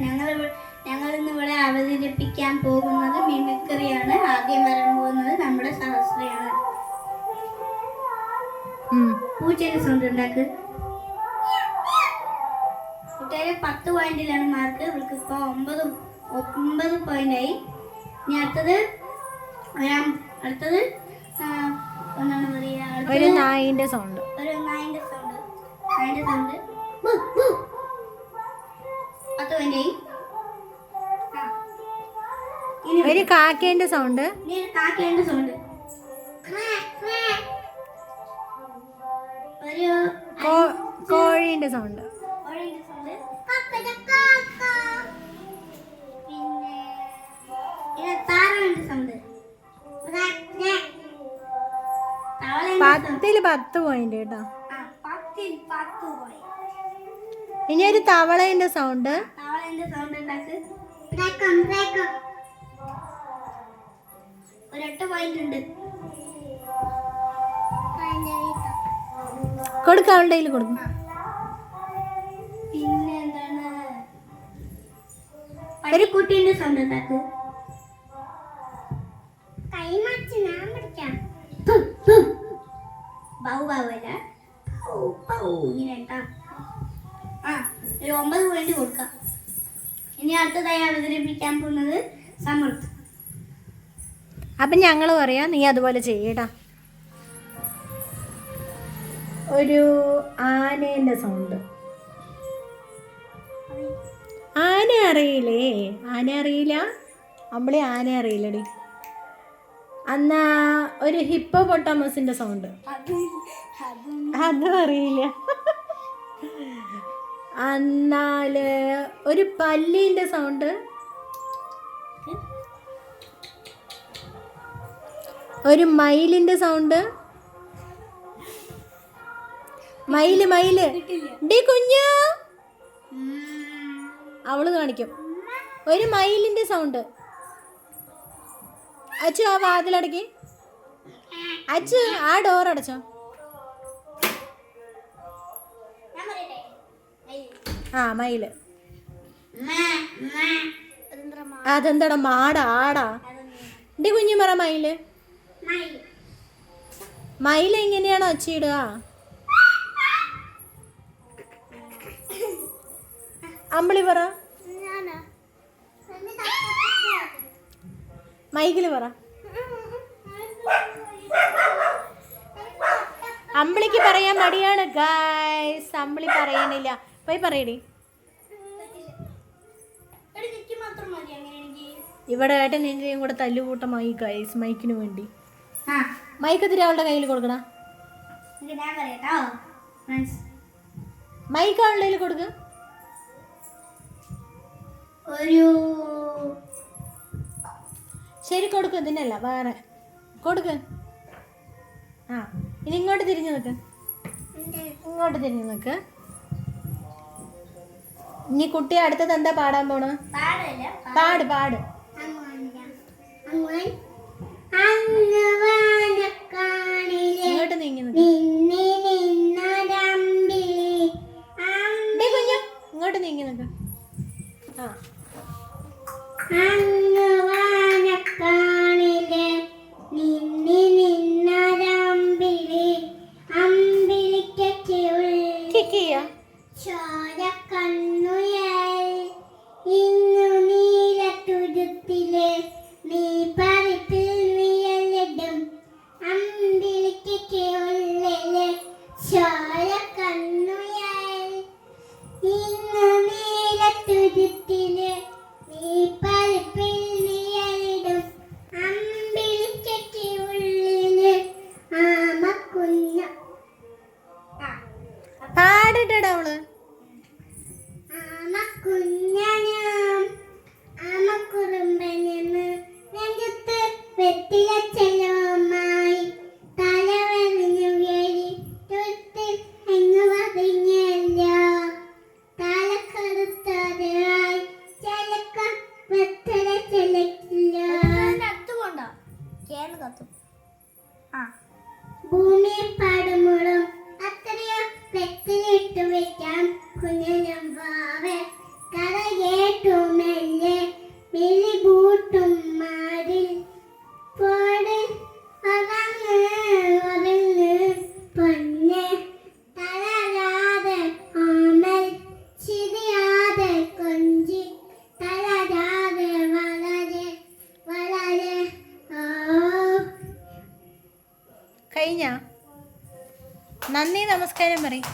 ഞങ്ങൾ ഇന്ന് ഇവിടെ അവതരിപ്പിക്കാൻ പോകുന്നത് മിമിക്രിയാണ്. ആദ്യം വരാൻ പോകുന്നത് നമ്മുടെ സഹസ്രയാണ്. പൂച്ചയുടെ സൗണ്ട് ഉണ്ടാക്ക്. കുട്ടികളെ 10 പോയിന്റിലാണ് മാർക്ക്. ഇവർക്ക് ഇപ്പോൾ 9 പോയിന്റായി. ഇനി അടുത്തത് എന്താണ് പറയുക, ഒരു നായിന്റെ സൗണ്ട്. നായിന്റെ സൗണ്ട് 10 പോയിന്റായി. ഒരു കാക്കേന്റെ സൗണ്ട്. കാക്കേന്റെ സൗണ്ട്. ഒരു കോഴിന്റെ സൗണ്ട്. പിന്നെ താറാവിന്റെ സൗണ്ട്. 10 പോയിന്റ് കേട്ടോ. 10 പോയിന്റ്. ഇനി ഒരു തവളേന്റെ സൗണ്ട്. തവളേന്റെ സൗണ്ട് ഉണ്ടാക്ക്. ഒരു 8 പോയിന്റ് ഉണ്ട്. കൊടുക്ക, അവളുടെ കയ്യിൽ കൊടുക്കും. പിന്നെ എന്താണ്, പട്ടിക്കുട്ടീന്റെ സൗണ്ട് ഉണ്ടാക്ക്. ഒരു 9 പോയിന്റ് കൊടുക്കാം. ഇനി അടുത്തതായി അവതരിപ്പിക്കാൻ പോകുന്നത് സമൃദ്ധി. അപ്പം ഞങ്ങൾ പറയാം, നീ അതുപോലെ ചെയ്യട്ടാ. ഒരു ആനേൻ്റെ സൗണ്ട്. ആന അറിയില്ലേ? ആന അറിയില്ല? അമ്പളി ആന അറിയില്ലടി. എന്നാ ഒരു ഹിപ്പോപ്പൊട്ടാമസിൻ്റെ സൗണ്ട്. അതും അറിയില്ല. എന്നാല് ഒരു പല്ലീൻ്റെ സൗണ്ട്. ഒരു മയിലിൻ്റെ സൗണ്ട്. മയില് ഡി കുഞ്ഞു, അവള് കാണിക്കും. ഒരു മയിലിന്റെ സൗണ്ട്. അച്ചു ആ വാതിലടക്കി. അച്ചു ആ ഡോർ അടച്ചോ. ആ മയില്. അതെന്താടാ? മാടാ? ആടാ? ഡി കുഞ്ഞു പറ മയില്. മയില് എങ്ങനെയാണോ ഒച്ചയിടുക? അമ്പിളി പറ. മൈക്കില് പറ. അമ്പിളിക്ക് പറയാൻ മടിയാണ് ഗൈസ്. അമ്പിളി പറയണില്ല. പോയി പറയടി. ഇവിടെ ഏട്ടൻ നിന്റെയും കൂടെ തല്ലുകൂട്ടമായി ഗൈസ് മൈക്കിന് വേണ്ടി. മൈക്ക് തിരി അവളുടെ കയ്യിൽ കൊടുക്കണ. മൈക്ക് അവളുടെ കയ്യിൽ കൊടുക്ക. ശരി കൊടുക്ക്. ഇതിനല്ല വേറെ കൊടുക്ക്. ആ ഇനി ഇങ്ങോട്ട് തിരിഞ്ഞു നിൽക്ക്. ഇങ്ങോട്ട് തിരിഞ്ഞു നിൽക്ക്. ഇനി കുട്ടി അടുത്തത് എന്താ പാടാൻ പോണ? പാട് പാട്. ഇങ്ങോട്ട് നീങ്ങി നിൽക്ക്. ഇങ്ങോട്ട് നീങ്ങി നിൽക്ക്. ആ പാടിട്ടടാ അവള്. ഭൂമി പാടുമ്പോഴും അത്രയും വെച്ചിട്ട് വെക്കാം കുഞ്ഞിനും കഥ കേട്ടു നന്ദി നമസ്കാരം പറയും.